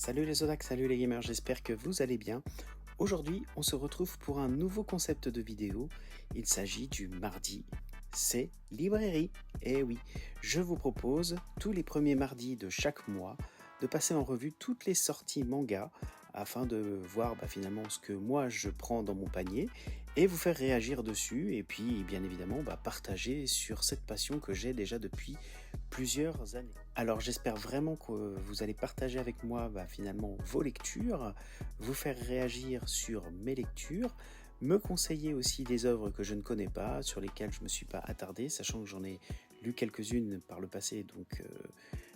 Salut les Odax, salut les gamers, j'espère que vous allez bien. Aujourd'hui, on se retrouve pour un nouveau concept de vidéo. Il s'agit du mardi, c'est librairie. Et oui, je vous propose tous les premiers mardis de chaque mois de passer en revue toutes les sorties manga afin de voir finalement ce que moi je prends dans mon panier et vous faire réagir dessus et puis bien évidemment partager sur cette passion que j'ai déjà depuis plusieurs années. Alors j'espère vraiment que vous allez partager avec moi finalement vos lectures, vous faire réagir sur mes lectures, me conseiller aussi des œuvres que je ne connais pas, sur lesquelles je ne me suis pas attardé, sachant que j'en ai lu quelques-unes par le passé, donc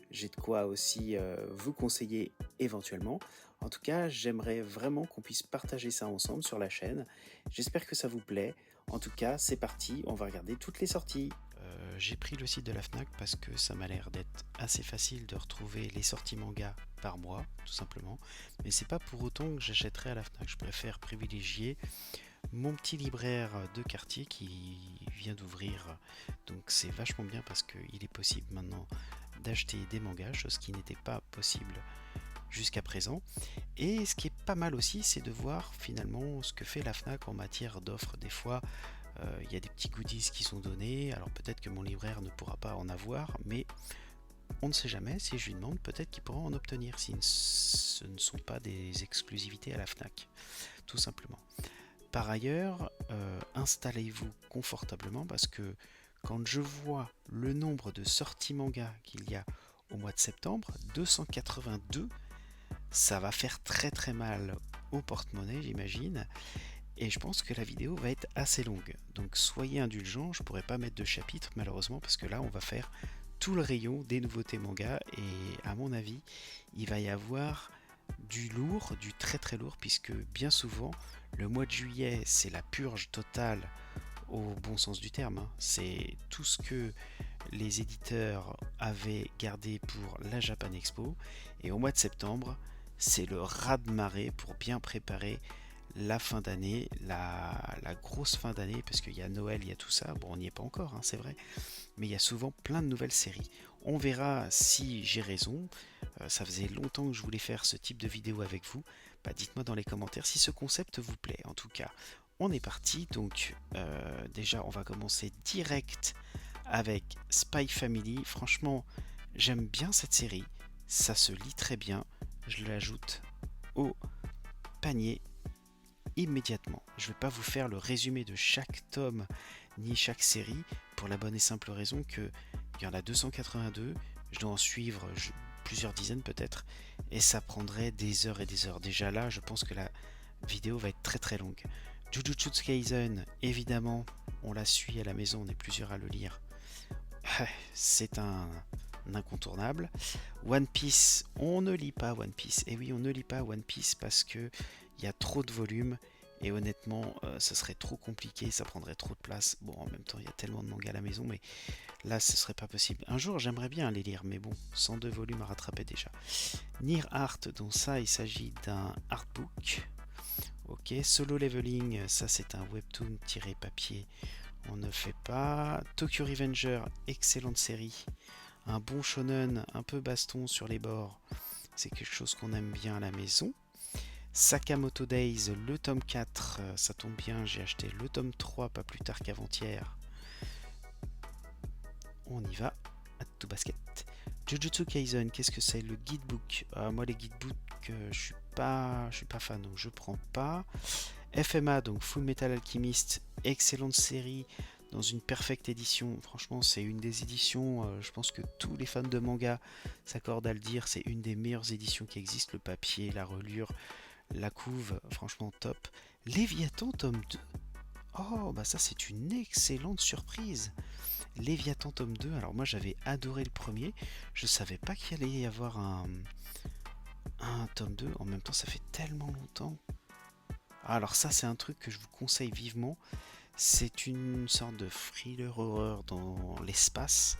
j'ai de quoi aussi vous conseiller éventuellement. En tout cas, j'aimerais vraiment qu'on puisse partager ça ensemble sur la chaîne. J'espère que ça vous plaît. En tout cas, c'est parti, on va regarder toutes les sorties. J'ai pris le site de la Fnac parce que ça m'a l'air d'être assez facile de retrouver les sorties manga par mois, tout simplement. Mais c'est pas pour autant que j'achèterai à la Fnac. Je préfère privilégier mon petit libraire de quartier qui vient d'ouvrir. Donc c'est vachement bien parce qu'il est possible maintenant d'acheter des mangas, chose qui n'était pas possible jusqu'à présent. Et ce qui est pas mal aussi, c'est de voir finalement ce que fait la Fnac en matière d'offres. Des fois, il y a des petits goodies qui sont donnés. Alors peut-être que mon libraire ne pourra pas en avoir, mais on ne sait jamais. Si je lui demande, peut-être qu'il pourra en obtenir si ce ne sont pas des exclusivités à la Fnac, tout simplement. Par ailleurs, installez-vous confortablement parce que quand je vois le nombre de sorties manga qu'il y a au mois de septembre, 282, ça va faire très très mal au porte-monnaie, j'imagine. Et je pense que la vidéo va être assez longue. Donc soyez indulgents, je pourrais pas mettre de chapitre malheureusement parce que là on va faire tout le rayon des nouveautés manga et à mon avis il va y avoir du lourd, du très très lourd puisque bien souvent le mois de juillet c'est la purge totale au bon sens du terme. C'est tout ce que les éditeurs avaient gardé pour la Japan Expo et au mois de septembre c'est le raz-de-marée pour bien préparer la fin d'année, la grosse fin d'année, parce qu'il y a Noël, il y a tout ça. Bon, on n'y est pas encore, hein, c'est vrai, mais il y a souvent plein de nouvelles séries. On verra si j'ai raison. Ça faisait longtemps que je voulais faire ce type de vidéo avec vous. Dites-moi dans les commentaires si ce concept vous plaît. En tout cas, on est parti. Donc, déjà, on va commencer direct avec Spy Family. Franchement, j'aime bien cette série. Ça se lit très bien. Je l'ajoute au panier immédiatement. Je ne vais pas vous faire le résumé de chaque tome ni chaque série pour la bonne et simple raison que il y en a 282, je dois en suivre plusieurs dizaines peut-être et ça prendrait des heures et des heures. Déjà là, je pense que la vidéo va être très très longue. Jujutsu Kaisen, évidemment, on la suit à la maison, on est plusieurs à le lire. C'est un incontournable. One Piece, on ne lit pas One Piece. Et oui, on ne lit pas One Piece parce que il y a trop de volumes et honnêtement, ce serait trop compliqué, ça prendrait trop de place. Bon, en même temps, il y a tellement de mangas à la maison, mais là, ce serait pas possible. Un jour, j'aimerais bien les lire, mais bon, 102 volumes à rattraper déjà. Nier Art, dont ça, il s'agit d'un artbook. Ok, Solo Leveling, ça c'est un webtoon tiré papier. On ne fait pas. Tokyo Revenger, excellente série. Un bon shonen, un peu baston sur les bords. C'est quelque chose qu'on aime bien à la maison. Sakamoto Days, le tome 4, ça tombe bien, j'ai acheté le tome 3 pas plus tard qu'avant-hier. On y va, à tout basket. Jujutsu Kaisen, qu'est-ce que c'est? Le guidebook. Moi les guidebooks, je suis pas fan, donc je prends pas. FMA, donc Full Metal Alchemist, excellente série dans une perfecte édition. Franchement, c'est une des éditions, je pense que tous les fans de manga s'accordent à le dire, c'est une des meilleures éditions qui existent. Le papier, la reliure, la couve, franchement top. Léviathan tome 2. Oh, ça c'est une excellente surprise. Léviathan tome 2, alors moi j'avais adoré le premier, je savais pas qu'il allait y avoir un tome 2, en même temps ça fait tellement longtemps. Alors ça c'est un truc que je vous conseille vivement, c'est une sorte de thriller horreur dans l'espace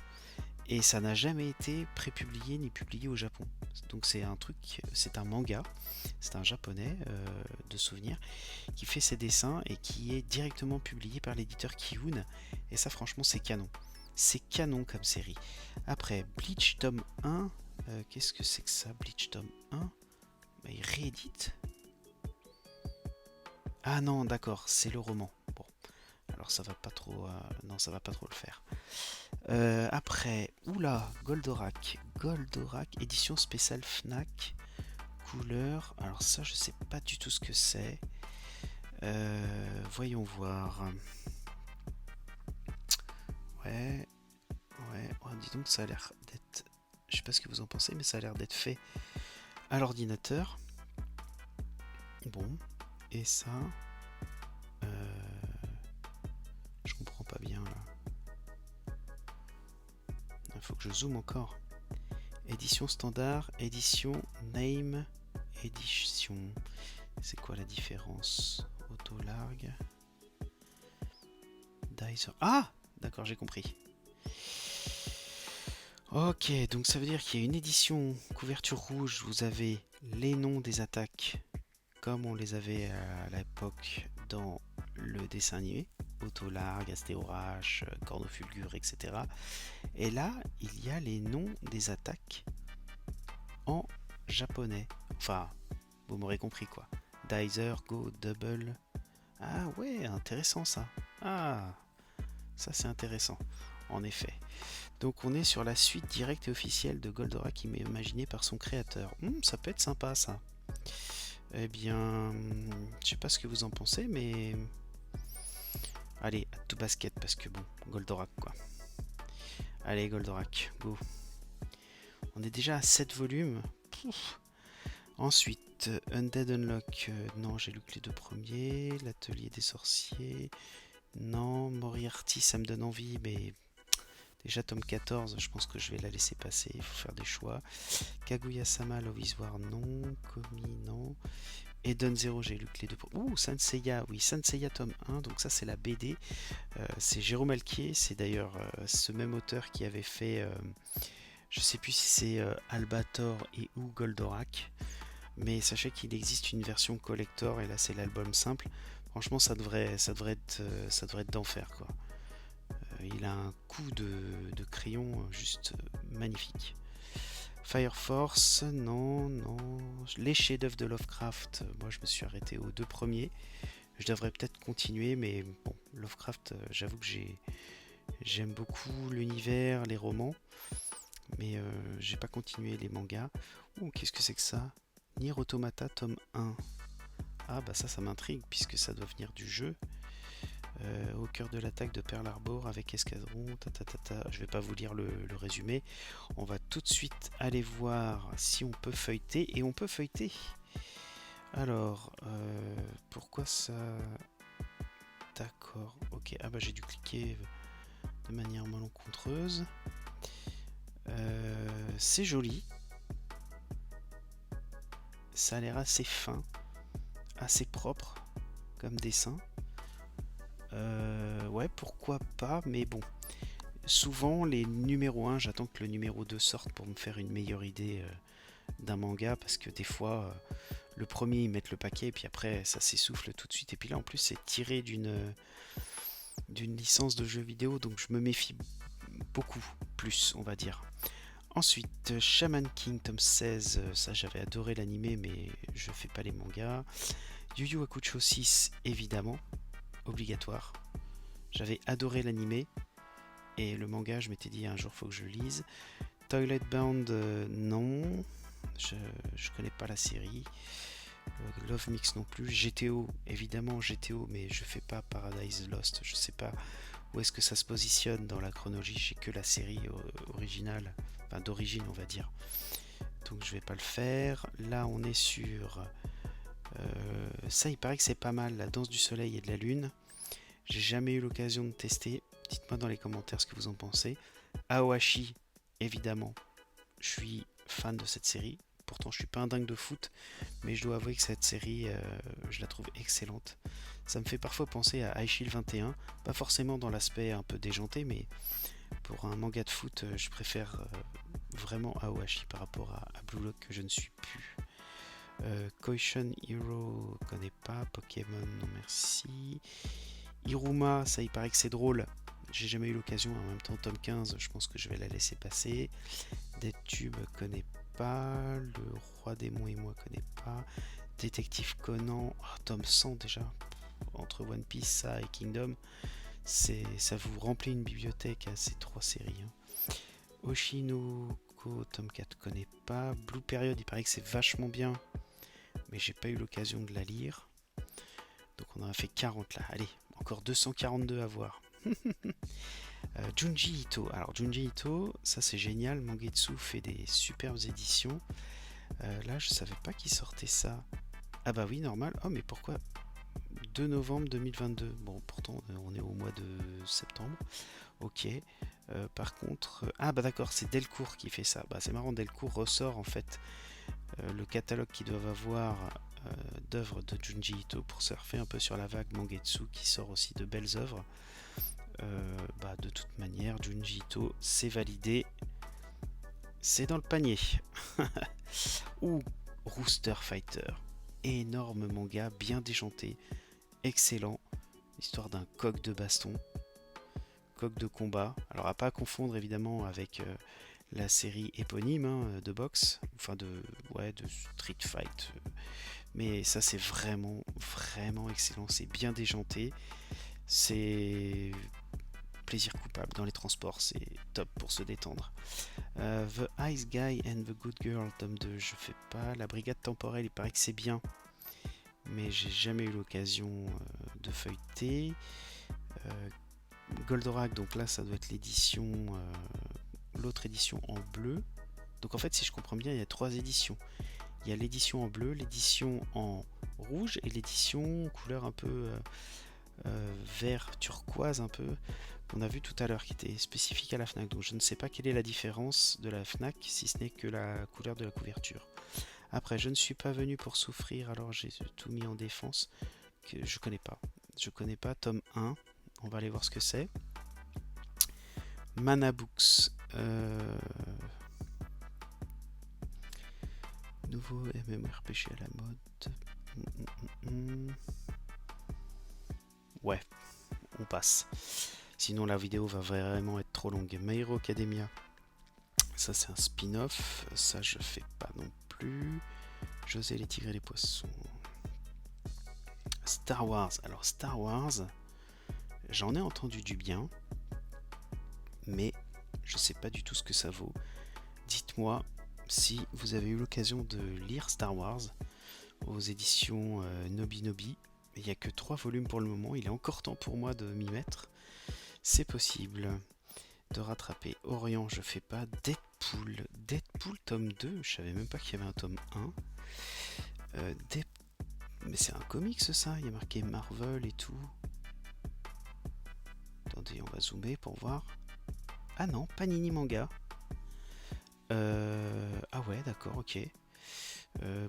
et ça n'a jamais été prépublié ni publié au Japon. Donc c'est un manga, c'est un japonais de souvenirs qui fait ses dessins et qui est directement publié par l'éditeur Kiun et ça franchement c'est canon. C'est canon comme série. Après Bleach tome 1, qu'est-ce que c'est que ça Bleach tome 1 réédite. Ah non, d'accord, c'est le roman. Bon, alors ça va pas trop... non, ça va pas trop le faire. Après, oula, Goldorak. Goldorak, édition spéciale Fnac. Couleur, alors ça je sais pas du tout ce que c'est. Voyons voir. Ouais, ouais, oh, dis donc ça a l'air d'être... Je sais pas ce que vous en pensez, mais ça a l'air d'être fait à l'ordinateur. Bon, et ça... je comprends pas bien là. Il faut que je zoome encore. Édition standard, édition name, édition. C'est quoi la différence? Auto largue. Dicer. Ah! D'accord, j'ai compris. Ok, donc ça veut dire qu'il y a une édition couverture rouge, vous avez les noms des attaques comme on les avait à l'époque dans le dessin animé, Autolargue, Astéorache, Cornofulgure, etc. Et là, il y a les noms des attaques en japonais. Enfin, vous m'aurez compris quoi. Dicer, Go, Double. Ah ouais, intéressant ça. Ah, ça c'est intéressant, en effet. Donc on est sur la suite directe et officielle de Goldorak qui m'est imaginée par son créateur. Ça peut être sympa ça. Eh bien, je sais pas ce que vous en pensez, mais... Allez, à tout basket, parce que bon, Goldorak quoi. Allez, Goldorak, go. On est déjà à 7 volumes. Pouf. Ensuite, Undead Unlock. Non, j'ai lu que les 2 premiers. L'Atelier des Sorciers. Non, Moriarty, ça me donne envie, mais... Déjà tome 14, je pense que je vais la laisser passer, il faut faire des choix. Kaguya-sama, Love is War, non. Komi, non. Eden Zero, j'ai lu que les 2. Ouh, Sanseiya, oui, Sanseiya tome 1, donc ça c'est la BD. C'est Jérôme Alquier, c'est d'ailleurs ce même auteur qui avait fait, je sais plus si c'est Albator et ou Goldorak, mais sachez qu'il existe une version collector et là c'est l'album simple. Franchement, ça devrait être d'enfer quoi. Il a un coup de crayon juste magnifique. Fire Force, non, non. Les chefs-d'œuvre de Lovecraft, moi je me suis arrêté aux 2 premiers. Je devrais peut-être continuer, mais bon, Lovecraft, j'avoue que j'aime beaucoup l'univers, les romans, mais j'ai pas continué les mangas. Ouh, qu'est-ce que c'est que ça? Nier Automata, tome 1. Ah bah ça m'intrigue, puisque ça doit venir du jeu. Au cœur de l'attaque de Pearl Harbor avec Escadron, je vais pas vous lire le résumé. On va tout de suite aller voir si on peut feuilleter, et on peut feuilleter. Alors, pourquoi ça... D'accord, ok, ah bah j'ai dû cliquer de manière malencontreuse. C'est joli. Ça a l'air assez fin, assez propre comme dessin. Ouais, pourquoi pas, mais bon. Souvent, les numéros 1, j'attends que le numéro 2 sorte pour me faire une meilleure idée d'un manga, parce que des fois, le premier, ils mettent le paquet, et puis après, ça s'essouffle tout de suite. Et puis là, en plus, c'est tiré d'une licence de jeu vidéo, donc je me méfie beaucoup plus, on va dire. Ensuite, Shaman King, tome 16, ça j'avais adoré l'animé, mais je fais pas les mangas. Yu Yu Hakusho 6, évidemment, obligatoire. J'avais adoré l'animé, et le manga, je m'étais dit un jour faut que je le lise. Toilet Bound, non, je connais pas la série. Love Mix non plus. GTO, évidemment GTO, mais je fais pas Paradise Lost. Je sais pas où est-ce que ça se positionne dans la chronologie. J'ai que la série originale, enfin d'origine on va dire. Donc je vais pas le faire. Là on est sur... ça il paraît que c'est pas mal, la danse du soleil et de la lune. J'ai jamais eu l'occasion de tester. Dites-moi dans les commentaires ce que vous en pensez. Aohashi, évidemment, je suis fan de cette série. Pourtant, je suis pas un dingue de foot, mais je dois avouer que cette série, je la trouve excellente. Ça me fait parfois penser à High Shield 21, pas forcément dans l'aspect un peu déjanté, mais pour un manga de foot, je préfère vraiment Aohashi par rapport à Blue Lock que je ne suis plus. Koishan Hero, connais pas. Pokémon, non merci. Iruma, ça il paraît que c'est drôle. J'ai jamais eu l'occasion, en même temps tome 15, je pense que je vais la laisser passer. DeadTube, connais pas. Le Roi Démon et moi connais pas. Détective Conan, oh, tome 100 déjà. Entre One Piece, ça et Kingdom, ça vous remplit une bibliothèque à ces 3 séries. Hein. Oshinoko, tome 4 connais pas. Blue Period, il paraît que c'est vachement bien, mais j'ai pas eu l'occasion de la lire. Donc on en a fait 40 là. Allez, encore 242 à voir. Junji Ito. Alors Junji Ito, ça c'est génial. Mangetsu fait des superbes éditions. Là, je savais pas qu'il sortait ça. Ah bah oui, normal. Oh, mais pourquoi 2 novembre 2022. Bon, pourtant, on est au mois de septembre. Ok. Par contre... Ah bah d'accord, c'est Delcourt qui fait ça. Bah c'est marrant, Delcourt ressort en fait le catalogue qu'ils doivent avoir d'œuvres de Junji Ito pour surfer un peu sur la vague Mangetsu qui sort aussi de belles œuvres. Bah de toute manière, Junji Ito, c'est validé. C'est dans le panier. Ou Rooster Fighter. Énorme manga, bien déjanté. Excellent. Histoire d'un coq de baston. Coq de combat. Alors à pas confondre évidemment avec la série éponyme hein, de boxe. Enfin de Street Fight. Mais ça c'est vraiment, vraiment excellent. C'est bien déjanté. C'est plaisir coupable dans les transports. C'est top pour se détendre. The Ice Guy and the Good Girl, tome 2, je fais pas. La Brigade Temporelle, il paraît que c'est bien. Mais j'ai jamais eu l'occasion de feuilleter. Goldorak, donc là ça doit être l'édition, l'autre édition en bleu. Donc en fait, si je comprends bien, il y a 3 éditions. Il y a l'édition en bleu, l'édition en rouge et l'édition couleur un peu vert turquoise un peu qu'on a vu tout à l'heure, qui était spécifique à la Fnac. Donc je ne sais pas quelle est la différence de la Fnac, si ce n'est que la couleur de la couverture. Après, je ne suis pas venu pour souffrir, alors j'ai tout mis en défense, que je connais pas. Je connais pas, tome 1, on va aller voir ce que c'est. Mana Books. Nouveau MMORPG à la mode. Ouais, on passe. Sinon la vidéo va vraiment être trop longue. My Hero Academia. Ça c'est un spin-off. Ça je fais pas non plus. José les tigres et les poissons. Star Wars. Alors Star Wars, j'en ai entendu du bien, mais je sais pas du tout ce que ça vaut. Dites-moi si vous avez eu l'occasion de lire Star Wars aux éditions Nobinobi. Il n'y a que 3 volumes pour le moment. Il est encore temps pour moi de m'y mettre. C'est possible de rattraper. Orient, je fais pas. Deadpool tome 2. Je savais même pas qu'il y avait un tome 1. Mais c'est un comics ça. Il y a marqué Marvel et tout. Attendez, on va zoomer pour voir. Ah non, Panini Manga. Ah ouais, d'accord, ok.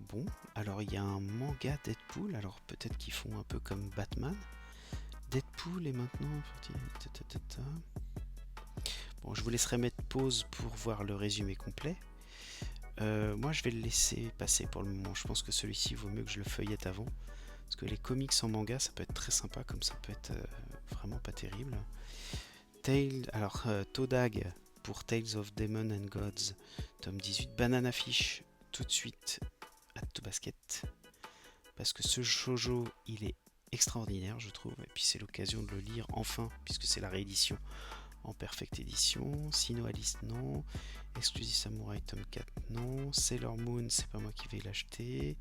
Bon, alors il y a un manga Deadpool. Alors peut-être qu'ils font un peu comme Batman. Deadpool est maintenant... Bon, je vous laisserai mettre pause pour voir le résumé complet. Moi, je vais le laisser passer pour le moment. Je pense que celui-ci vaut mieux que je le feuillette avant. Parce que les comics en manga, ça peut être très sympa, comme ça peut être vraiment pas terrible. Todag pour Tales of Demon and Gods, tome 18. Banana Fish, tout de suite, à to basket. Parce que ce shoujo, il est extraordinaire, je trouve. Et puis c'est l'occasion de le lire enfin, puisque c'est la réédition en perfect édition. Sino Alice, non. Exclusive Samurai, tome 4, non. Sailor Moon, c'est pas moi qui vais l'acheter.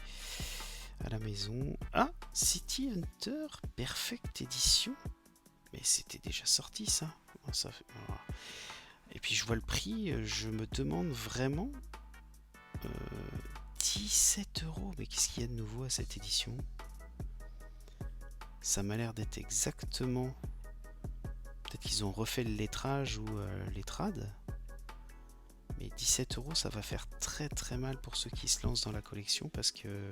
À la maison. Ah, City Hunter, perfect édition. Mais c'était déjà sorti ça. Et puis je vois le prix, je me demande vraiment 17 €. Mais qu'est-ce qu'il y a de nouveau à cette édition? Ça m'a l'air d'être exactement... Peut-être qu'ils ont refait le lettrage ou les trades. Mais 17 €, ça va faire très très mal pour ceux qui se lancent dans la collection parce que...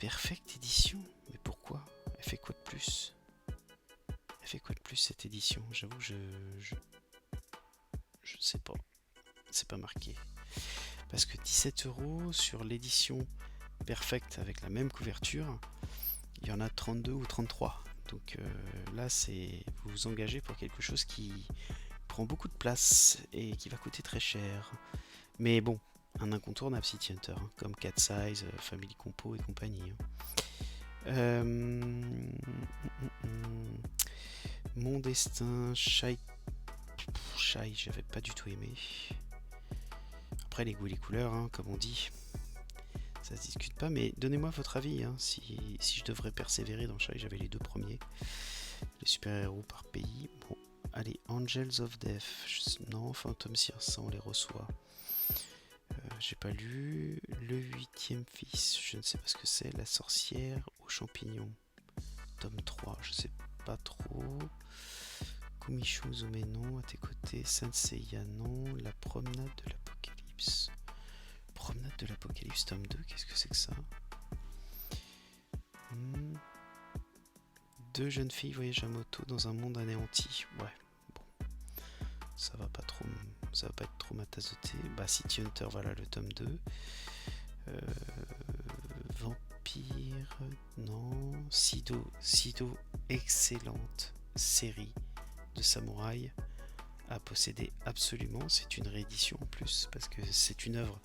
Perfect édition? Mais pourquoi? Elle fait quoi de plus? Elle fait quoi de plus cette édition? J'avoue, je sais pas. C'est pas marqué. Parce que 17 € sur l'édition Perfect avec la même couverture, il y en a 32 ou 33. Donc là, vous vous engagez pour quelque chose qui prend beaucoup de place et qui va coûter très cher. Mais bon, un incontournable City Hunter, hein, comme Cat Size, Family Compo et compagnie. Hein. Mon destin, Shy. Shy, j'avais pas du tout aimé. Après, les goûts et les couleurs, hein, comme on dit, ça se discute pas. Mais donnez-moi votre avis, hein, si je devrais persévérer dans Shy. J'avais les deux premiers. Les super-héros par pays. Bon, allez, Angels of Death. Non, Phantom Sears, ça on les reçoit. J'ai pas lu. Le 8e fils, je ne sais pas ce que c'est. La sorcière aux champignons. Tome 3, je sais pas trop. Kumishu Uzume non, à tes côtés. Senseiya non. La promenade de l'apocalypse. Promenade de l'apocalypse, tome 2, qu'est-ce que c'est que ça? Deux jeunes filles voyagent à moto dans un monde anéanti. Ouais, bon. Ça va pas être trop ma tasse de thé. Bah, City Hunter, voilà le tome 2. Vampire, non. Sido, excellente série de samouraï à posséder absolument. C'est une réédition en plus, parce que c'est une œuvre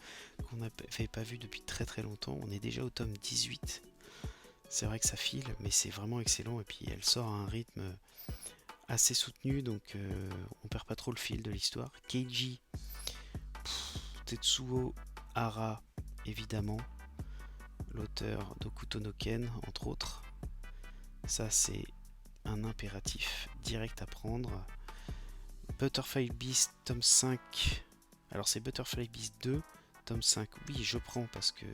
qu'on n'avait pas vue depuis très très longtemps. On est déjà au tome 18. C'est vrai que ça file, mais c'est vraiment excellent. Et puis elle sort à un rythme assez soutenu, donc on perd pas trop le fil de l'histoire. Keiji, Tetsuo Hara, évidemment, l'auteur d'Hokuto no Ken, entre autres. Ça, c'est un impératif direct à prendre. Butterfly Beast, tome 5. Alors, c'est Butterfly Beast 2, tome 5. Oui, je prends parce que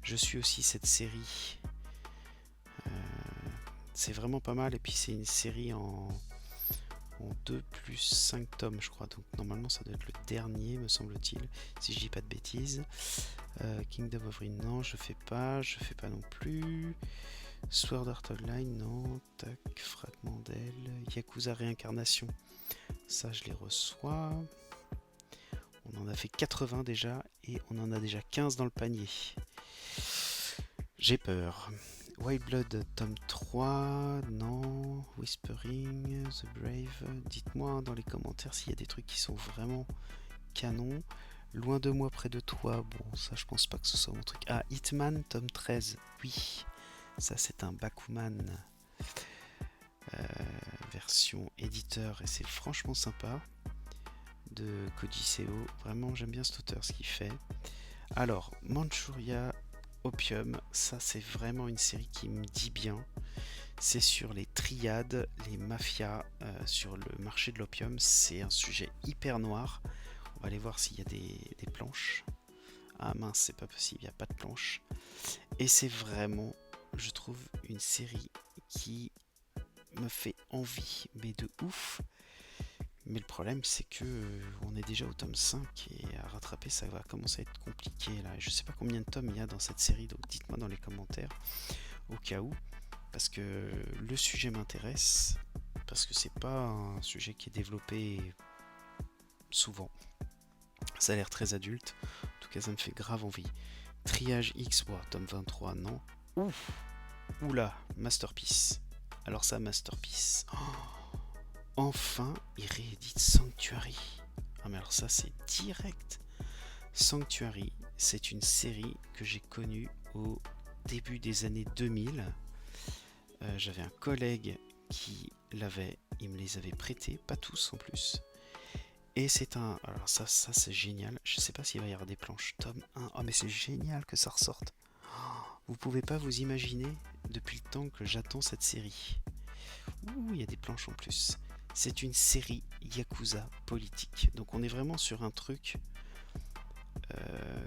je suis aussi cette série. C'est vraiment pas mal. Et puis, c'est une série en 2 plus 5 tomes, je crois. Donc, normalement, ça doit être le dernier, me semble-t-il, si je dis pas de bêtises. Kingdom of Rin, non, je fais pas non plus. Sword Art Online, non. Tac, Fragment d'elle. Yakuza Réincarnation, ça je les reçois. On en a fait 80 déjà et on en a déjà 15 dans le panier. J'ai peur. White Blood, tome 3, non. Whispering, The Brave. Dites-moi dans les commentaires s'il y a des trucs qui sont vraiment canons. Loin de moi, près de toi. Bon, ça, je pense pas que ce soit mon truc. Ah, Hitman, tome 13. Oui, ça, c'est un Bakuman version éditeur. Et c'est franchement sympa. De Koji Seo. Vraiment, j'aime bien cet auteur, ce qu'il fait. Alors, Manchuria Opium. Ça, c'est vraiment une série qui me dit bien. C'est sur les triades, les mafias sur le marché de l'opium. C'est un sujet hyper noir. On va aller voir s'il y a des planches. Ah mince, c'est pas possible, il n'y a pas de planches. Et c'est vraiment, je trouve, une série qui me fait envie, mais de ouf. Mais le problème, c'est que on est déjà au tome 5 et à rattraper, ça va commencer à être compliqué là. Je sais pas combien de tomes il y a dans cette série, donc dites-moi dans les commentaires au cas où, parce que le sujet m'intéresse, parce que c'est pas un sujet qui est développé souvent. Ça a l'air très adulte. En tout cas, ça me fait grave envie. Triage X, wow, tome 23, non. Ouf. Oula, Masterpiece. Alors ça, Masterpiece. Oh, enfin, il réédite Sanctuary. Ah mais alors ça, c'est direct. Sanctuary, c'est une série que j'ai connue au début des années 2000. J'avais un collègue qui l'avait. Il me les avait prêtés, pas tous en plus. Et c'est un... Alors ça c'est génial. Je sais pas s'il va y avoir des planches. Tome 1. Oh mais c'est génial que ça ressorte. Vous pouvez pas vous imaginer depuis le temps que j'attends cette série. Ouh, il y a des planches en plus. C'est une série Yakuza politique. Donc on est vraiment sur un truc...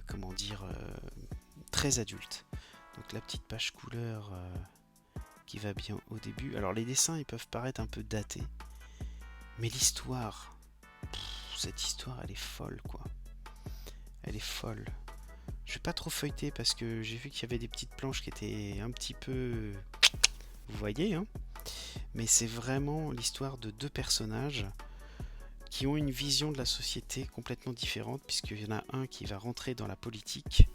comment dire... très adulte. Donc la petite page couleur qui va bien au début. Alors les dessins ils peuvent paraître un peu datés. Mais l'histoire... Cette histoire elle est folle quoi. Elle est folle. Je vais pas trop feuilleter parce que j'ai vu qu'il y avait des petites planches qui étaient un petit peu... Vous voyez hein. Mais c'est vraiment l'histoire de deux personnages qui ont une vision de la société complètement différente, puisqu'il y en a un qui va rentrer dans la politique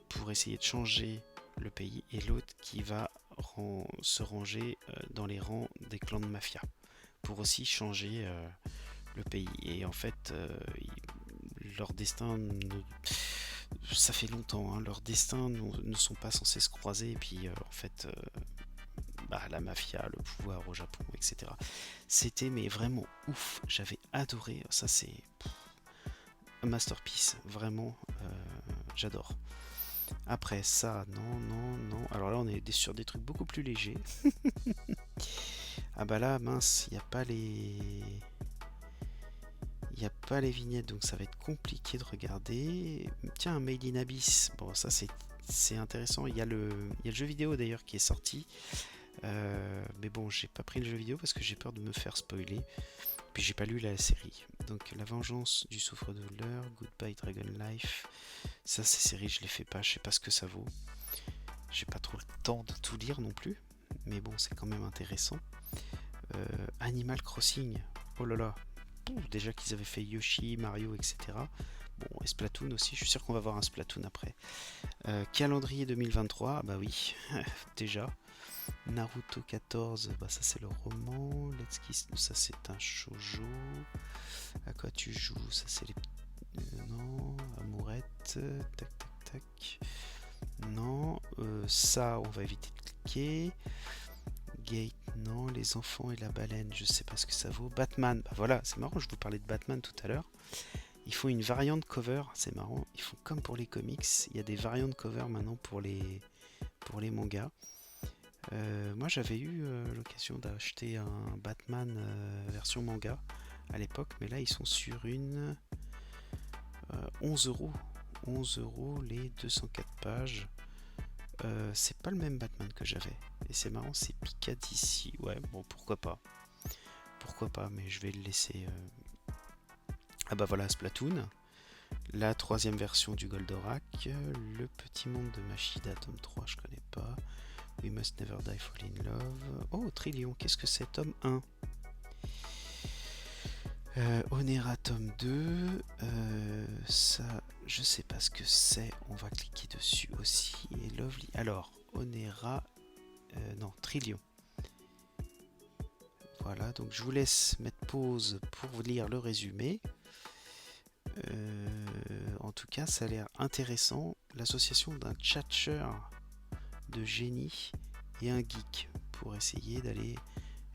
pour essayer de changer le pays et l'autre qui va se ranger dans les rangs des clans de mafia pour aussi changer le pays. Et en fait, leur destin ça fait longtemps, hein, leurs destins ne sont pas censés se croiser, et puis en fait, la mafia, le pouvoir au Japon, etc. C'était mais vraiment ouf, j'avais adoré, ça c'est un masterpiece, vraiment, j'adore. Après ça, non, non, non, alors là on est sur des trucs beaucoup plus légers. Ah bah là, mince, il n'y a pas les... Il n'y a pas les vignettes, donc ça va être compliqué de regarder. Tiens, Made in Abyss. Bon, ça c'est intéressant. Il y a le jeu vidéo d'ailleurs qui est sorti. Mais bon, j'ai pas pris le jeu vidéo parce que j'ai peur de me faire spoiler. Puis j'ai pas lu la série. Donc La Vengeance du Souffre-douleur, Goodbye Dragon Life. Ça, ces séries, je les fais pas. Je sais pas ce que ça vaut. J'ai pas trop le temps de tout lire non plus. Mais bon, c'est quand même intéressant. Animal Crossing. Oh là là. Déjà qu'ils avaient fait Yoshi, Mario, etc. Bon, et Splatoon aussi, je suis sûr qu'on va voir un Splatoon après. Calendrier 2023, bah oui, déjà. Naruto 14, bah ça c'est le roman. Let's Kiss, ça c'est un shoujo. À quoi tu joues? Ça c'est les... non, Amourette, tac tac tac. Non, ça on va éviter de cliquer. Gate, non, les enfants et la baleine, je sais pas ce que ça vaut. Batman, bah voilà, c'est marrant, je vous parlais de Batman tout à l'heure. Ils font une variante cover, c'est marrant, ils font comme pour les comics, il y a des variantes cover maintenant pour les mangas. Moi j'avais eu l'occasion d'acheter un Batman version manga à l'époque, mais là ils sont sur une 11 euros. 11 euros les 204 pages. C'est pas le même Batman que j'avais. Et c'est marrant, c'est Picadissi. Ouais, bon, pourquoi pas. Pourquoi pas, mais je vais le laisser. Ah bah voilà, Splatoon. La troisième version du Goldorak. Le petit monde de Machida, tome 3, je connais pas. We Must Never Die Fall in Love. Oh, Trillion, qu'est-ce que c'est? Tome 1. Onera tome 2, ça je sais pas ce que c'est, on va cliquer dessus aussi. Et Lovely, alors Onera, non, Trillion. Voilà, donc je vous laisse mettre pause pour lire le résumé. En tout cas, ça a l'air intéressant. L'association d'un tchatcheur de génie et un geek pour essayer d'aller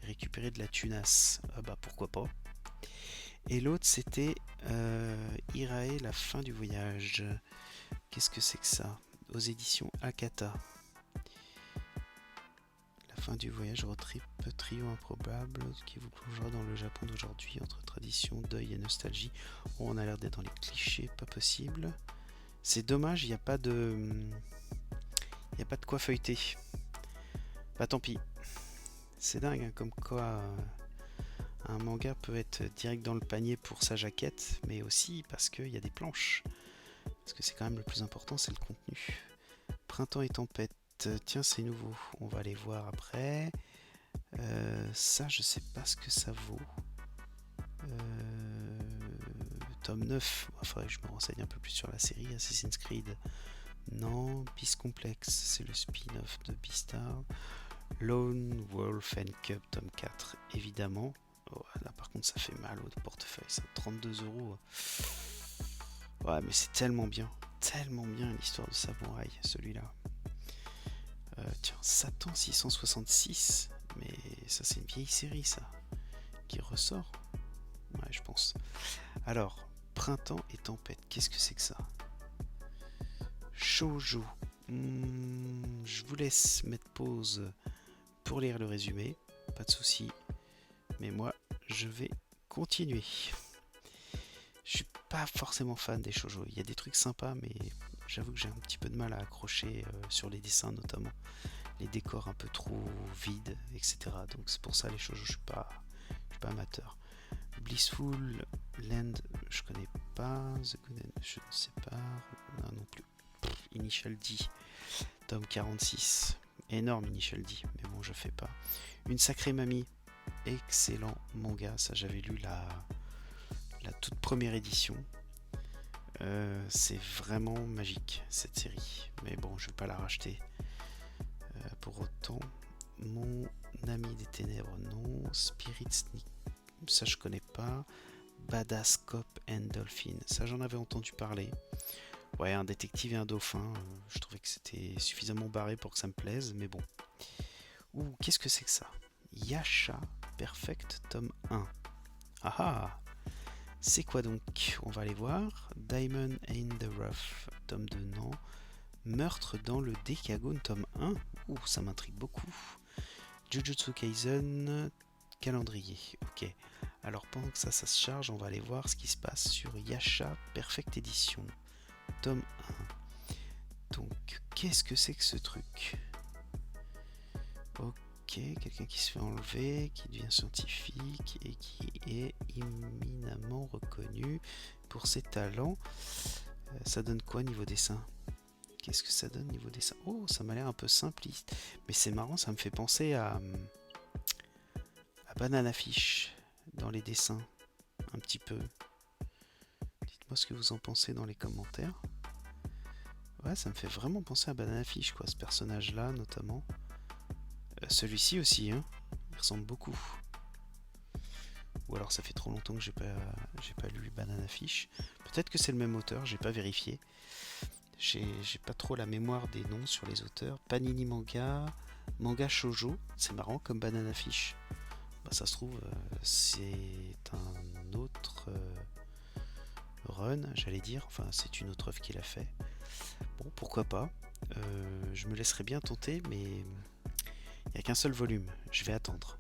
récupérer de la tunasse. Ah bah pourquoi pas. Et l'autre c'était Irae, la fin du voyage. Qu'est-ce que c'est que ça? Aux éditions Akata. La fin du voyage, road trip, trio improbable qui vous plongera dans le Japon d'aujourd'hui entre tradition, deuil et nostalgie. Oh, on a l'air d'être dans les clichés, pas possible. C'est dommage, il n'y a pas de... Il n'y a pas de quoi feuilleter. Bah tant pis. C'est dingue, hein, comme quoi... un manga peut être direct dans le panier pour sa jaquette, mais aussi parce qu'il y a des planches. Parce que c'est quand même le plus important, c'est le contenu. Printemps et tempête, tiens c'est nouveau, on va aller voir après. Ça je sais pas ce que ça vaut. Tome 9, il faudrait que je me renseigne un peu plus sur la série. Assassin's Creed, non. Beast Complex, c'est le spin-off de Beastar. Lone Wolf and Cub, tome 4, évidemment. Oh, là par contre ça fait mal au portefeuille, ça, 32 euros. Ouais mais c'est tellement bien l'histoire de samouraï celui-là. Tiens, Satan 666, mais ça c'est une vieille série ça, qui ressort. Ouais je pense. Alors, Printemps et tempête, qu'est-ce que c'est que ça? Shoujo. Je vous laisse mettre pause pour lire le résumé, pas de souci. Mais moi, je vais continuer. Je suis pas forcément fan des shoujo. Il y a des trucs sympas, mais j'avoue que j'ai un petit peu de mal à accrocher sur les dessins notamment. Les décors un peu trop vides, etc. Donc c'est pour ça les shoujo, je suis pas amateur. Blissful Land, je connais pas. The Good End, je ne sais pas. Non plus. Initial D, tome 46. Énorme Initial D, mais bon, je fais pas. Une sacrée mamie. Excellent manga, ça j'avais lu la toute première édition. C'est vraiment magique cette série, mais bon je vais pas la racheter pour autant. Mon ami des ténèbres, non. Spirit Sneak, ça je connais pas. Badass Cop and Dolphin. Ça, j'en avais entendu parler. Ouais, un détective et un dauphin. Je trouvais que c'était suffisamment barré pour que ça me plaise, mais bon. Ouh, qu'est-ce que c'est que ça? Yasha Perfect tome 1. Ah ah! C'est quoi donc? On va aller voir. Diamond in the Rough, tome 2, non. Meurtre dans le Décagone, tome 1. Ouh, ça m'intrigue beaucoup. Jujutsu Kaisen, calendrier. Ok. Alors pendant que ça se charge, on va aller voir ce qui se passe sur Yasha Perfect Edition, tome 1. Donc, qu'est-ce que c'est que ce truc? Ok, quelqu'un qui se fait enlever, qui devient scientifique et qui est éminemment reconnu pour ses talents. Ça donne quoi niveau dessin? Qu'est-ce que ça donne niveau dessin? Oh, ça m'a l'air un peu simpliste. Mais c'est marrant, ça me fait penser à Banana Fish dans les dessins. Un petit peu. Dites-moi ce que vous en pensez dans les commentaires. Ouais, ça me fait vraiment penser à Banana Fish, quoi, ce personnage-là, notamment. Celui-ci aussi, hein. Il ressemble beaucoup. Ou alors ça fait trop longtemps que j'ai pas lu Banana Fish. Peut-être que c'est le même auteur, j'ai pas vérifié. J'ai pas trop la mémoire des noms sur les auteurs. Panini Manga, Manga Shoujo, c'est marrant comme Banana Fish. Bah, ça se trouve, c'est un autre run, j'allais dire. Enfin, c'est une autre œuvre qu'il a fait. Bon, pourquoi pas. Je me laisserai bien tenter, mais il n'y a qu'un seul volume. Je vais attendre.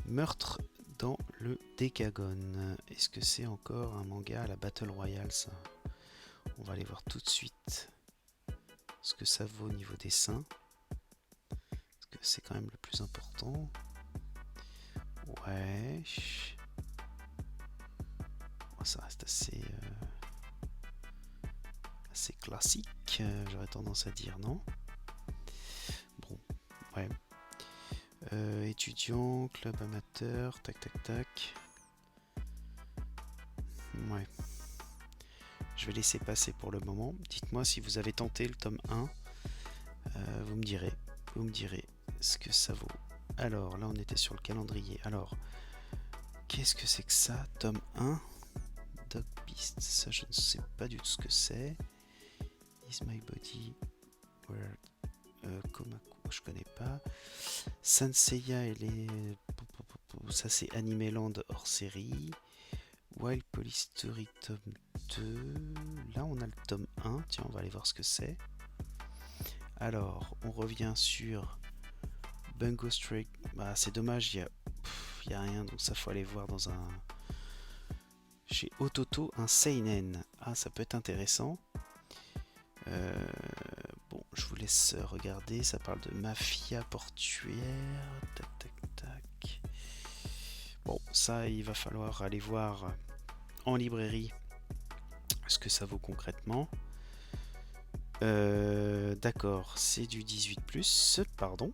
Meurtre dans le Décagone. Est-ce que c'est encore un manga à la Battle Royale, ça? On va aller voir tout de suite ce que ça vaut au niveau dessin. Parce que c'est quand même le plus important. Ouais. Oh, ça reste assez classique, j'aurais tendance à dire, non? Bon, ouais. Étudiant, club amateur, tac tac tac. Ouais. Je vais laisser passer pour le moment. Dites-moi si vous avez tenté le tome 1. Vous me direz ce que ça vaut. Alors, là on était sur le calendrier. Alors, qu'est-ce que c'est que ça? Tome 1. Dog Beast, ça je ne sais pas du tout ce que c'est. Is My Body Word, Komaku, je connais pas. Sanseiya, ça c'est Anime Land hors série. Wild Police Story tome 2. Là on a le tome 1. Tiens, on va aller voir ce que c'est. Alors, on revient sur Bungo Stray. Bah, c'est dommage, il y a rien, donc ça faut aller voir dans un... Chez Ototo, un seinen. Ah, ça peut être intéressant. Bon, je vous laisse regarder. Ça parle de mafia portuaire. Tac, tac, tac. Bon, ça, il va falloir aller voir en librairie ce que ça vaut concrètement. D'accord, c'est du 18+, pardon.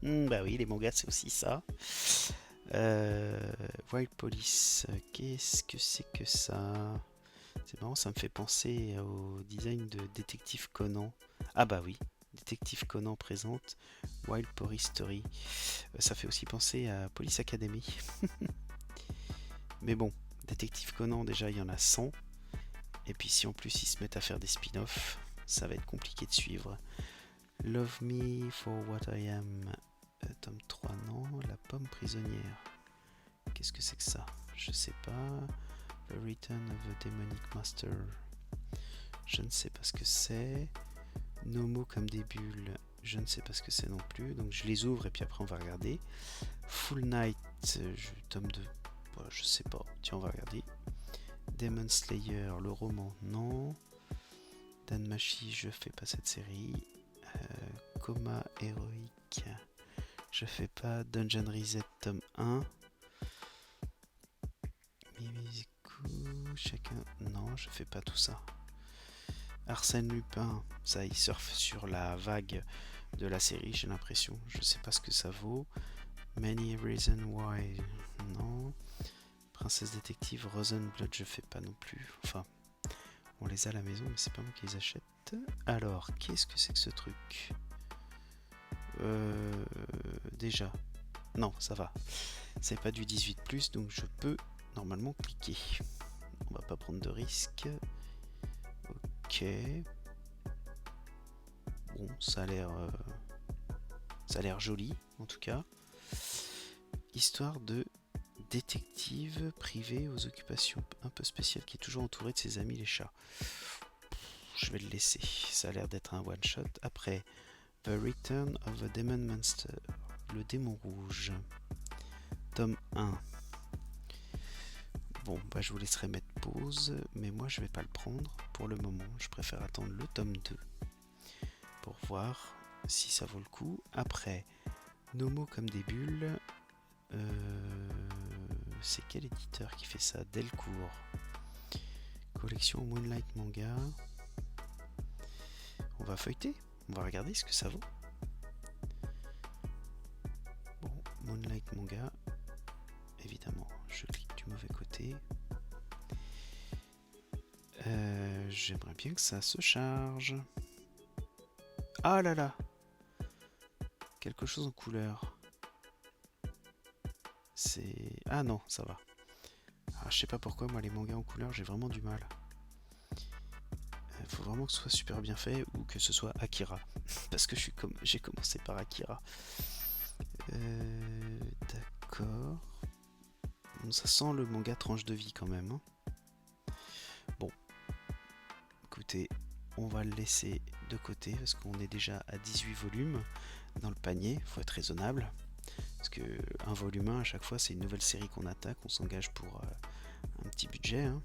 Bah oui, les mangas, c'est aussi ça. Wild Police, qu'est-ce que c'est que ça? C'est marrant, ça me fait penser au design de Détective Conan. Ah bah oui, Détective Conan présente Wild Police Story. Ça fait aussi penser à Police Academy. Mais bon, Détective Conan, déjà il y en a 100. Et puis si en plus ils se mettent à faire des spin-offs, ça va être compliqué de suivre. Love Me for What I Am, tome 3, non. La pomme prisonnière. Qu'est-ce que c'est que ça? Je sais pas. The Return of the Demonic Master. Je ne sais pas ce que c'est. Nos mots comme des bulles. Je ne sais pas ce que c'est non plus. Donc je les ouvre et puis après on va regarder. Full Night, tome 2. Voilà, je sais pas. Tiens, on va regarder. Demon Slayer, le roman, non. Danmachi, je fais pas cette série. Coma héroïque, je fais pas. Dungeon Reset, tome 1. Chacun, non, je fais pas tout ça. Arsène Lupin, ça il surfe sur la vague de la série, j'ai l'impression. Je sais pas ce que ça vaut. Many Reasons Why, non. Princesse Détective, Rosenblood, je fais pas non plus. Enfin, on les a à la maison, mais c'est pas moi qui les achète. Alors, qu'est-ce que c'est que ce truc? Déjà, non, ça va. C'est pas du 18+, donc je peux normalement cliquer. On va pas prendre de risques. Ok. Bon, ça a l'air joli en tout cas. Histoire de détective privé aux occupations un peu spéciales qui est toujours entouré de ses amis les chats. Je vais le laisser. Ça a l'air d'être un one shot. Après, The Return of the Demon Monster, le démon rouge, tome 1. Bon, bah je vous laisserai mettre pause, mais moi je vais pas le prendre pour le moment. Je préfère attendre le tome 2 pour voir si ça vaut le coup. Après, Nos mots comme des bulles. C'est quel éditeur qui fait ça? Delcourt. Collection Moonlight Manga. On va feuilleter. On va regarder ce que ça vaut. Bon, Moonlight Manga. Évidemment, je clique du mauvais côté. J'aimerais bien que ça se charge. Ah là là! Quelque chose en couleur. C'est... Ah non, ça va. Ah, je sais pas pourquoi, moi les mangas en couleur, j'ai vraiment du mal. Faut vraiment que ce soit super bien fait ou que ce soit Akira. Parce que j'ai commencé par Akira. D'accord. Bon, ça sent le manga tranche de vie quand même. Hein. Bon. Écoutez, on va le laisser de côté parce qu'on est déjà à 18 volumes dans le panier. Faut être raisonnable. Parce que un volume 1 à chaque fois c'est une nouvelle série qu'on attaque. On s'engage pour un petit budget. Hein.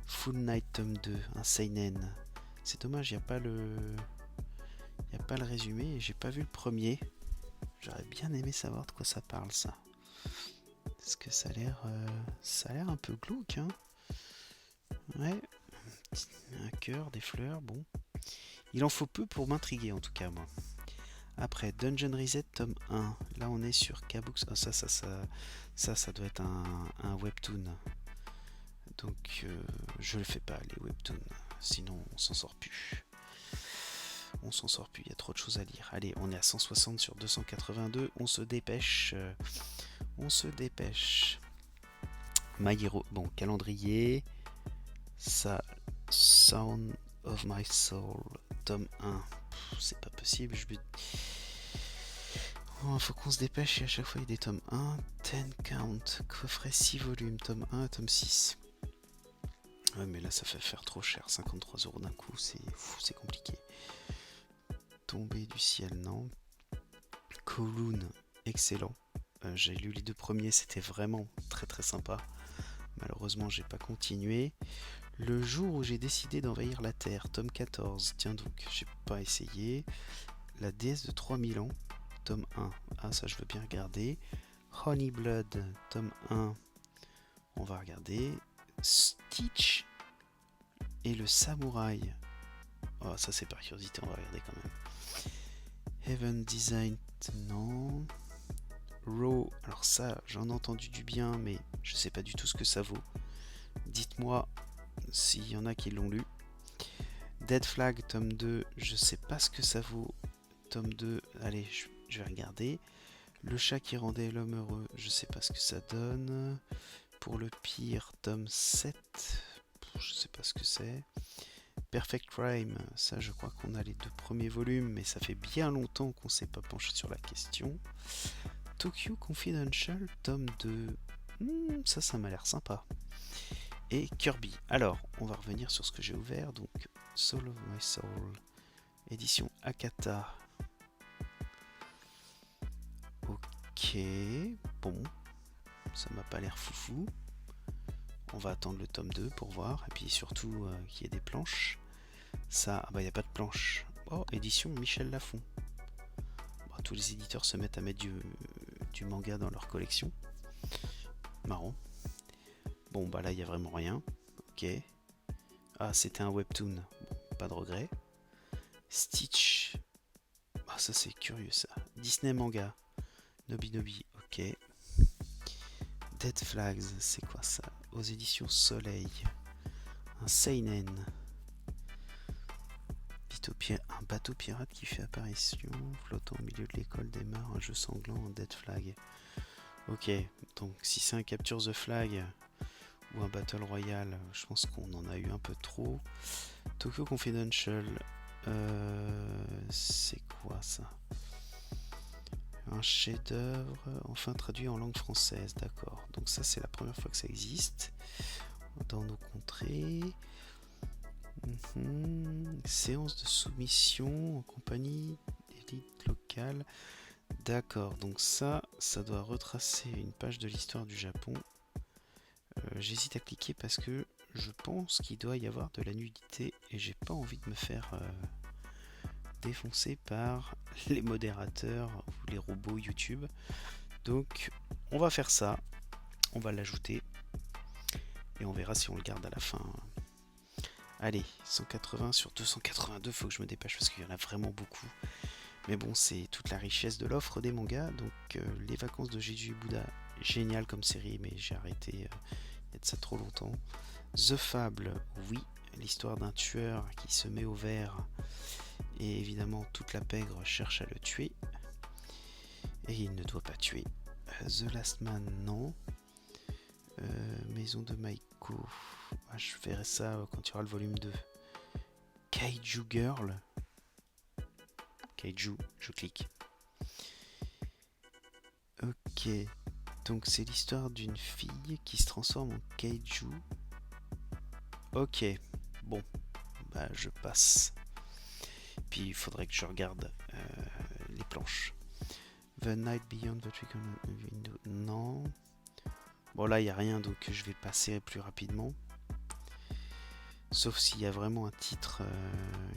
Full Night tome 2, un seinen. C'est dommage, il n'y a pas le résumé et j'ai pas vu le premier. J'aurais bien aimé savoir de quoi ça parle ça. Parce que ça a l'air un peu glauque. Hein. Ouais. Un cœur, des fleurs, bon. Il en faut peu pour m'intriguer en tout cas moi. Après Dungeon Reset tome 1. Là on est sur Kabooks. Oh, ça doit être un webtoon. Donc je le fais pas les webtoons. Sinon on s'en sort plus. On s'en sort plus, il y a trop de choses à lire. Allez, on est à 160 sur 282. On se dépêche. My Hero. Bon, calendrier. Ça, Sound of My Soul, tome 1. C'est pas possible. Oh, faut qu'on se dépêche et à chaque fois il y a des tomes 1. 10 Count, coffret 6 volumes, tome 1 à tome 6. Ouais, mais là ça fait faire trop cher. 53 € d'un coup, c'est compliqué. Tombé du ciel, non. Kowloon, excellent. J'ai lu les 2 premiers, c'était vraiment très très sympa. Malheureusement, j'ai pas continué. Le jour où j'ai décidé d'envahir la Terre, tome 14. Tiens donc, j'ai pas essayé. La déesse de 3000 ans, tome 1. Ah, ça je veux bien regarder. Honey Blood, tome 1. On va regarder. Stitch et le samouraï. Oh, ça c'est par curiosité, on va regarder quand même. Heaven Design, non. Raw, alors ça, j'en ai entendu du bien, mais je sais pas du tout ce que ça vaut. Dites-moi s'il y en a qui l'ont lu. Dead Flag, tome 2, je sais pas ce que ça vaut. Tome 2, allez, je vais regarder. Le chat qui rendait l'homme heureux, je sais pas ce que ça donne. Pour le pire, tome 7, je sais pas ce que c'est. Perfect Crime, ça je crois qu'on a les 2 premiers volumes, mais ça fait bien longtemps qu'on s'est pas penché sur la question. Tokyo Confidential, tome 2, ça m'a l'air sympa. Et Kirby. Alors, on va revenir sur ce que j'ai ouvert, donc Soul of My Soul, édition Akata. Ok, bon, ça m'a pas l'air foufou. On va attendre le tome 2 pour voir, et puis surtout qu'il y ait des planches. Ça, il n'y a pas de planche. Oh, édition Michel Lafon. Bon, tous les éditeurs se mettent à mettre du manga dans leur collection. Marrant. Bon, bah là, il n'y a vraiment rien. Ok. Ah, c'était un webtoon. Bon, pas de regret. Stitch. Ah, ça, c'est curieux, ça. Disney Manga. Nobi, ok. Dead Flags, c'est quoi ça? Aux éditions Soleil. Un seinen. Un bateau pirate qui fait apparition, flottant au milieu de l'école démarre un jeu sanglant en Dead Flag. Ok, donc si c'est un Capture the Flag ou un Battle Royale, je pense qu'on en a eu un peu trop. Tokyo Confidential, c'est quoi ça? Un chef-d'œuvre, enfin traduit en langue française, d'accord. Donc ça c'est la première fois que ça existe dans nos contrées. Séance de soumission en compagnie d'élite locale. D'accord, donc ça doit retracer une page de l'histoire du Japon. J'hésite à cliquer parce que je pense qu'il doit y avoir de la nudité et j'ai pas envie de me faire défoncer par les modérateurs ou les robots YouTube. Donc on va faire ça, on va l'ajouter et on verra si on le garde à la fin. Allez, 180 sur 282, faut que je me dépêche parce qu'il y en a vraiment beaucoup. Mais bon, c'est toute la richesse de l'offre des mangas. Donc les vacances de Jeju Buddha, génial comme série, mais j'ai arrêté il y a de ça trop longtemps. The Fable, oui, l'histoire d'un tueur qui se met au vert et évidemment toute la pègre cherche à le tuer et il ne doit pas tuer. The Last Man, non. Maison de Maiko, je verrai ça quand il y aura le volume 2. Kaiju Girl, Kaiju, je clique. Ok, donc c'est l'histoire d'une fille qui se transforme en Kaiju. Ok, bon, bah je passe. Puis il faudrait que je regarde les planches. The Night Beyond the Trick Window, non. Bon là il n'y a rien donc je vais passer plus rapidement. Sauf s'il y a vraiment un titre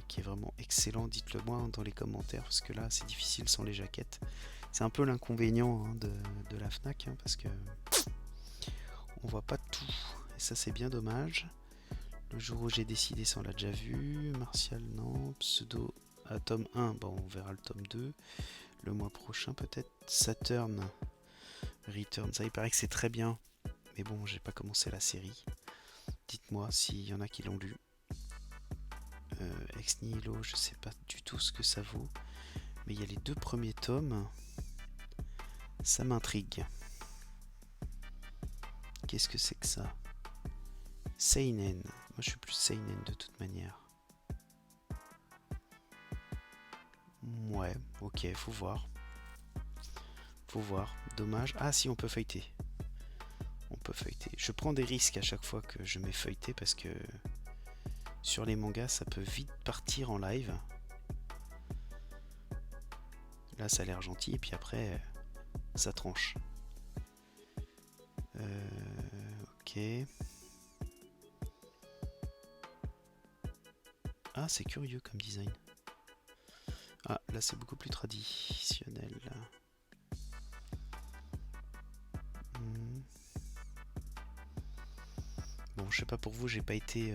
qui est vraiment excellent, dites-le moi dans les commentaires parce que là c'est difficile sans les jaquettes. C'est un peu l'inconvénient de la Fnac parce que on voit pas tout et ça c'est bien dommage. Le jour où j'ai décidé, ça on l'a déjà vu. Martial, non. Pseudo, tome 1, bon on verra le tome 2. Le mois prochain peut-être. Saturn Return, ça il paraît que c'est très bien. Mais bon, j'ai pas commencé la série. Dites-moi s'il y en a qui l'ont lu. Ex Nihilo, je sais pas du tout ce que ça vaut. Mais il y a les 2 premiers tomes. Ça m'intrigue. Qu'est-ce que c'est que ça? Seinen. Moi je suis plus Seinen de toute manière. Ouais, ok, faut voir. Faut voir. Dommage. Ah si, on peut feuilleter. On peut feuilleter. Je prends des risques à chaque fois que je mets feuilleter parce que sur les mangas, ça peut vite partir en live. Là, ça a l'air gentil et puis après, ça tranche. Ok. Ah, c'est curieux comme design. Ah, là, c'est beaucoup plus traditionnel. Bon, je sais pas pour vous, j'ai pas été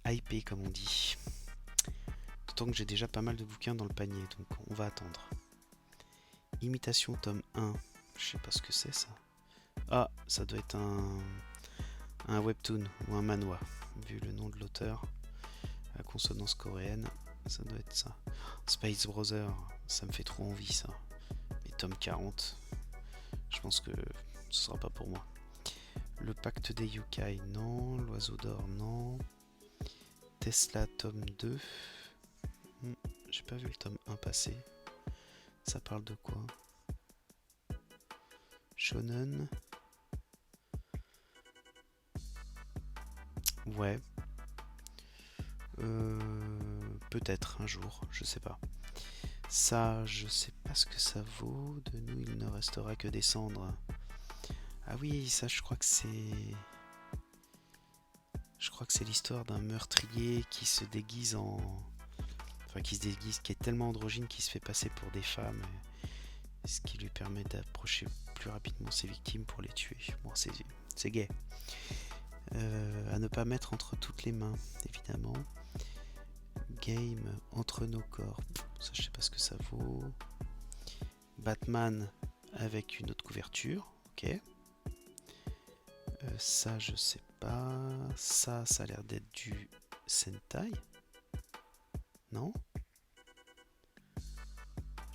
hypé comme on dit. D'autant que j'ai déjà pas mal de bouquins dans le panier, donc on va attendre. Imitation tome 1, je sais pas ce que c'est ça. Ah, ça doit être un webtoon ou un manhwa, vu le nom de l'auteur. La consonance coréenne, ça doit être ça. Space Brother, ça me fait trop envie ça. Et tome 40, je pense que ce sera pas pour moi. Le pacte des Yukai, non. L'oiseau d'or, non. Tesla, tome 2. J'ai pas vu le tome 1 passer. Ça parle de quoi? Shonen. Ouais. Peut-être un jour, je sais pas. Ça, je sais pas ce que ça vaut. De nous, il ne restera que des cendres. Ah oui, ça, je crois que c'est... Je crois que c'est l'histoire d'un meurtrier qui se déguise en... Enfin, qui se déguise, qui est tellement androgyne qu'il se fait passer pour des femmes. Ce qui lui permet d'approcher plus rapidement ses victimes pour les tuer. Bon, c'est gay. À ne pas mettre entre toutes les mains, évidemment. Game entre nos corps. Ça, je sais pas ce que ça vaut. Batman avec une autre couverture. Ok. Ça, je sais pas. Ça a l'air d'être du Sentai. Non?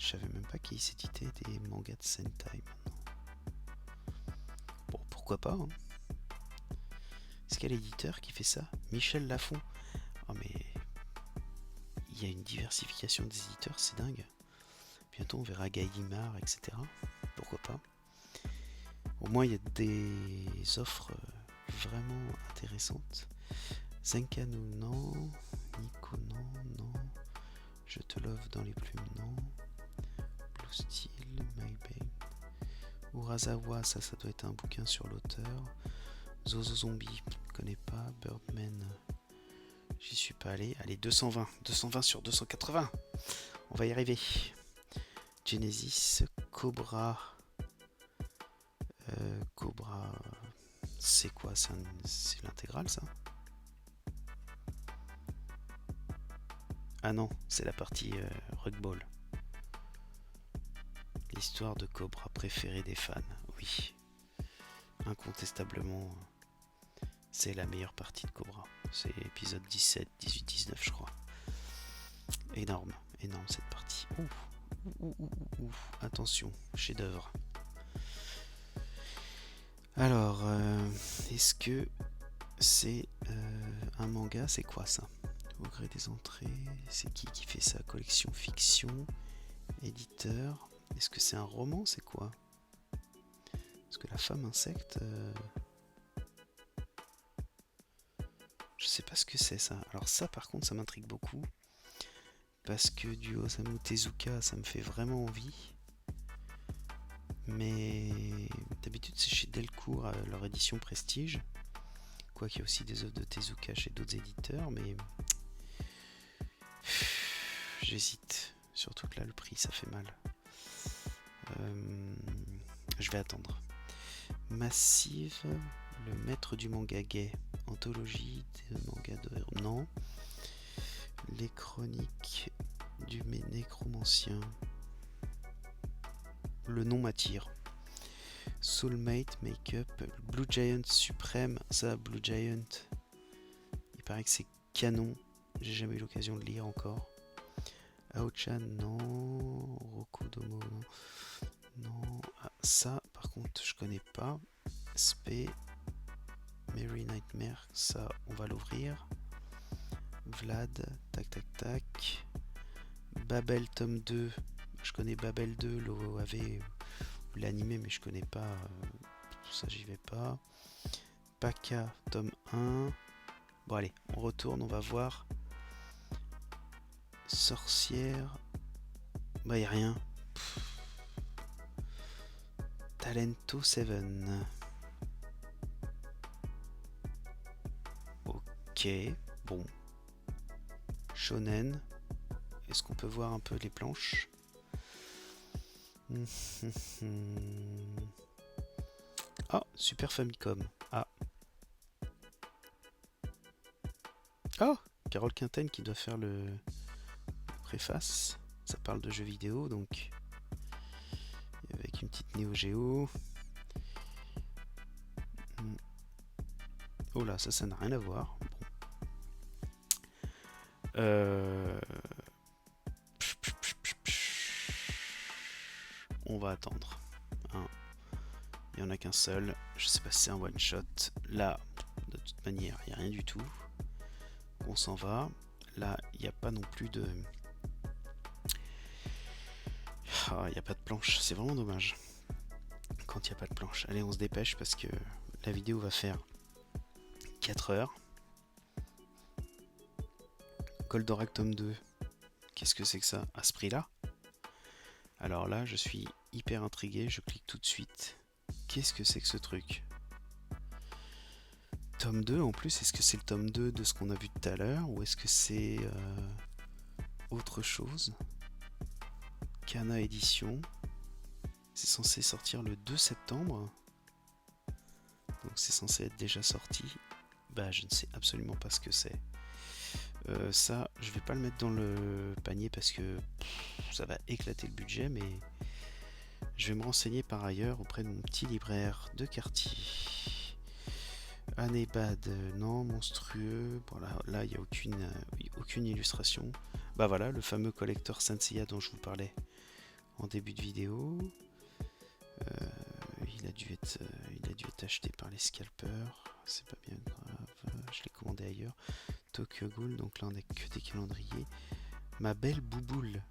Je savais même pas qu'ils éditaient des mangas de Sentai maintenant. Bon, pourquoi pas, hein. Est-ce qu'il y a l'éditeur qui fait ça? Michel Lafon. Oh mais... il y a une diversification des éditeurs, c'est dingue. Bientôt on verra Gallimard, etc. Pourquoi pas. Au moins il y a des offres vraiment intéressantes. Zenkano, non. Nico, non. Je te love dans les plumes, non. Blue Steel, My Babe. Urasawa, ça doit être un bouquin sur l'auteur. Zozo Zombie, je connais pas. Birdman, j'y suis pas allé. Allez, 220 sur 280. On va y arriver. Genesis, Cobra. Cobra, c'est quoi? C'est l'intégrale, ça? Ah non, c'est la partie Rugball. L'histoire de Cobra préférée des fans, oui. Incontestablement, c'est la meilleure partie de Cobra. C'est épisode 17, 18, 19, je crois. Énorme cette partie. Ouf. Attention, chef-d'œuvre. Alors, est-ce que c'est un manga? C'est quoi ça? Au gré des entrées, c'est qui fait ça? Collection fiction, éditeur. Est-ce que c'est un roman? C'est quoi? Est-ce que la femme insecte... Je sais pas ce que c'est ça. Alors ça par contre ça m'intrigue beaucoup. Parce que du Osamu Tezuka ça me fait vraiment envie. Mais d'habitude c'est chez Delcourt, leur édition Prestige. Quoiqu'il y a aussi des œuvres de Tezuka chez d'autres éditeurs, mais... j'hésite. Surtout que là le prix ça fait mal. Je vais attendre. Massive, le maître du manga gay. Anthologie de manga de... non. Les chroniques du nécromancien. Le nom m'attire. Soulmate, Make-up, Blue Giant Suprême. Ça, Blue Giant, il paraît que c'est canon. J'ai jamais eu l'occasion de lire encore. Aochan, non. Rokudomo, non. Ah, ça, par contre, je connais pas. Spé, Merry Nightmare, ça, on va l'ouvrir. Vlad, tac. Babel, tome 2. Je connais Babel 2, l'OAV, l'animé, mais je connais pas. Ça, j'y vais pas. Paka, tome 1. Bon, allez, on retourne, on va voir. Sorcière. Bah, y a rien. Talento 7. Ok, bon. Shonen. Est-ce qu'on peut voir un peu les planches? Ah, Super Famicom. Ah. Oh, Carole Quinten qui doit faire le préface. Ça parle de jeux vidéo, donc avec une petite Neo Geo. Oh là, ça n'a rien à voir. Bon. On va attendre. Il n'y en a qu'un seul. Je sais pas si c'est un one shot. Là, de toute manière, il n'y a rien du tout. On s'en va. Là, il n'y a pas non plus de... Ah, il n'y a pas de planche. C'est vraiment dommage. Quand il n'y a pas de planche. Allez, on se dépêche parce que la vidéo va faire 4 heures. Goldorak tome 2. Qu'est-ce que c'est que ça? À ce prix-là? Alors là, je suis hyper intrigué. Je clique tout de suite. Qu'est-ce que c'est que ce truc? Tome 2 en plus, est-ce que c'est le tome 2 de ce qu'on a vu tout à l'heure ou est-ce que c'est autre chose? Kana édition. C'est censé sortir le 2 septembre. Donc c'est censé être déjà sorti. Bah je ne sais absolument pas ce que c'est. Ça, je vais pas le mettre dans le panier parce que ça va éclater le budget, mais je vais me renseigner par ailleurs auprès de mon petit libraire de quartier. Anebad, non, monstrueux. Bon, là il n'y a aucune illustration. Bah voilà, le fameux collecteur Senseiya dont je vous parlais en début de vidéo. Il a dû être acheté par les scalpers. C'est pas bien grave. Je l'ai commandé ailleurs. Tokyo Ghoul. Donc là, on n'a que des calendriers. Ma belle bouboule.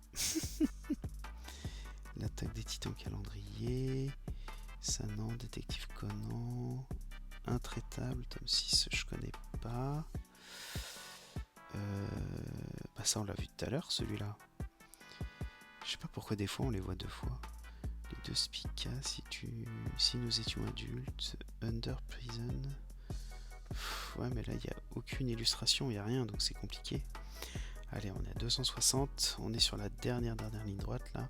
L'attaque des titans calendrier. Sanan, détective Conan. Intraitable, tome 6, je connais pas. Bah ça, on l'a vu tout à l'heure, celui-là. Je sais pas pourquoi des fois on les voit deux fois. Les deux Spica, si nous étions adultes. Under Prison. Ouais, mais là, il n'y a aucune illustration, il n'y a rien, donc c'est compliqué. Allez, on est à 260. On est sur la dernière ligne droite, là.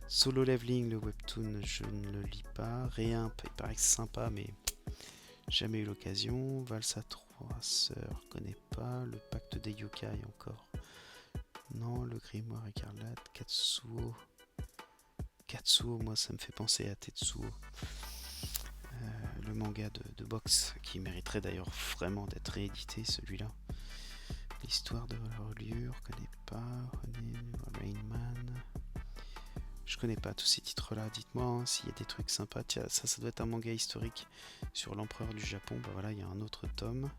Solo Leveling, le webtoon, je ne le lis pas. Réimp, il paraît que c'est sympa, mais jamais eu l'occasion. Valsa 3 sœurs, je connais pas. Le pacte des yokai encore. Non, le grimoire écarlate. Katsuo. Katsuo, moi ça me fait penser à Tetsuo. Le manga de boxe qui mériterait d'ailleurs vraiment d'être réédité, celui-là. L'histoire de la reliure, je connais pas. Rainman. Je connais pas tous ces titres-là. Dites-moi hein, s'il y a des trucs sympas. Tiens, ça doit être un manga historique sur l'empereur du Japon. Bah voilà, il y a un autre tome.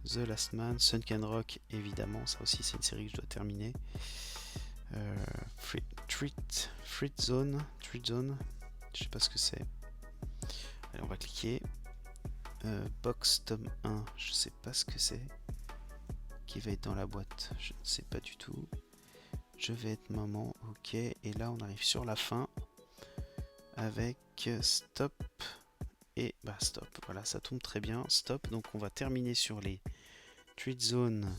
The Last Man, Sunken Rock, évidemment. Ça aussi, c'est une série que je dois terminer. Treat Zone. Je sais pas ce que c'est. Allez, on va cliquer. Box tome 1. Je sais pas ce que c'est. Qui va être dans la boîte. Je ne sais pas du tout. Je vais être maman, ok, et là on arrive sur la fin avec stop et bah stop, voilà ça tombe très bien, stop, donc on va terminer sur les Treat Zone,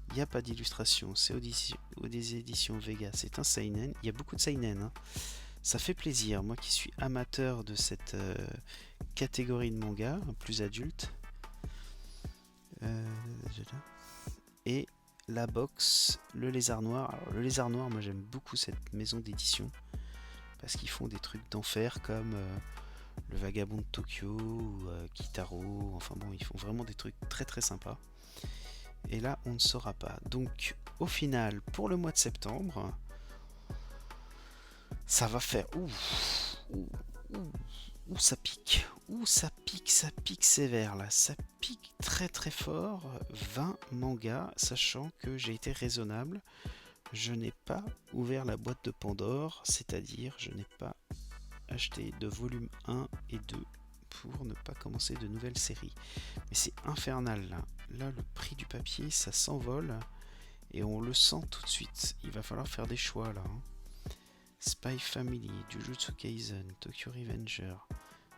il n'y a pas d'illustration, c'est des éditions Vega, c'est un seinen, il y a beaucoup de seinen, hein. Ça fait plaisir, moi qui suis amateur de cette catégorie de manga, plus adulte, et la box, le lézard noir. Alors, le lézard noir, moi j'aime beaucoup cette maison d'édition parce qu'ils font des trucs d'enfer comme le vagabond de Tokyo ou Kitaro. Enfin bon, ils font vraiment des trucs très très sympas. Et là, on ne saura pas. Donc, au final, pour le mois de septembre, ça va faire. Ça pique. Ça pique sévère là. Ça pique très très fort. 20 mangas, sachant que j'ai été raisonnable. Je n'ai pas ouvert la boîte de Pandore, c'est-à-dire je n'ai pas acheté de volume 1 et 2 pour ne pas commencer de nouvelles séries. Mais c'est infernal là. Là, le prix du papier, ça s'envole et on le sent tout de suite. Il va falloir faire des choix là. Spy Family, Jujutsu Kaisen, Tokyo Revenger,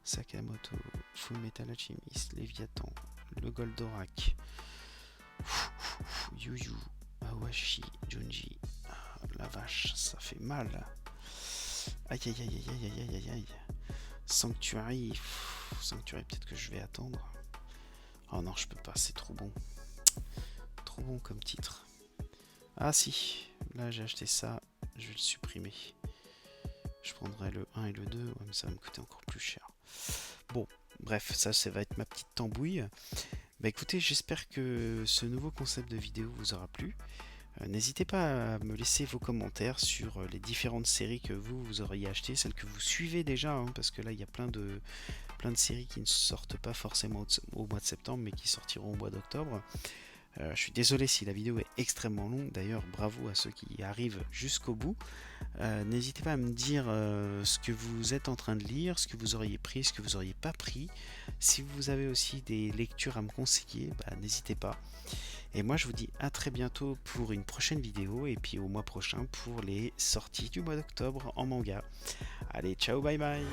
Sakamoto, Fullmetal Alchemist, Léviathan, le Goldorak, Yu Yu, Awashi, Junji. Ah, la vache, ça fait mal. Aïe aïe aïe aïe aïe aïe aïe. Sanctuary, peut-être que je vais attendre. Oh non, je peux pas, c'est trop bon. Trop bon comme titre. Ah si, là j'ai acheté ça, je vais le supprimer. Je prendrai le 1 et le 2, ouais, mais ça va me coûter encore plus cher. Bon, bref, ça va être ma petite tambouille. Bah écoutez, j'espère que ce nouveau concept de vidéo vous aura plu. N'hésitez pas à me laisser vos commentaires sur les différentes séries que vous auriez achetées, celles que vous suivez déjà, hein, parce que là il y a plein de séries qui ne sortent pas forcément au mois de septembre, mais qui sortiront au mois d'octobre. Je suis désolé si la vidéo est extrêmement longue, d'ailleurs bravo à ceux qui arrivent jusqu'au bout. N'hésitez pas à me dire ce que vous êtes en train de lire, ce que vous auriez pris, ce que vous auriez pas pris. Si vous avez aussi des lectures à me conseiller, bah, n'hésitez pas. Et moi je vous dis à très bientôt pour une prochaine vidéo et puis au mois prochain pour les sorties du mois d'octobre en manga. Allez, ciao, bye bye.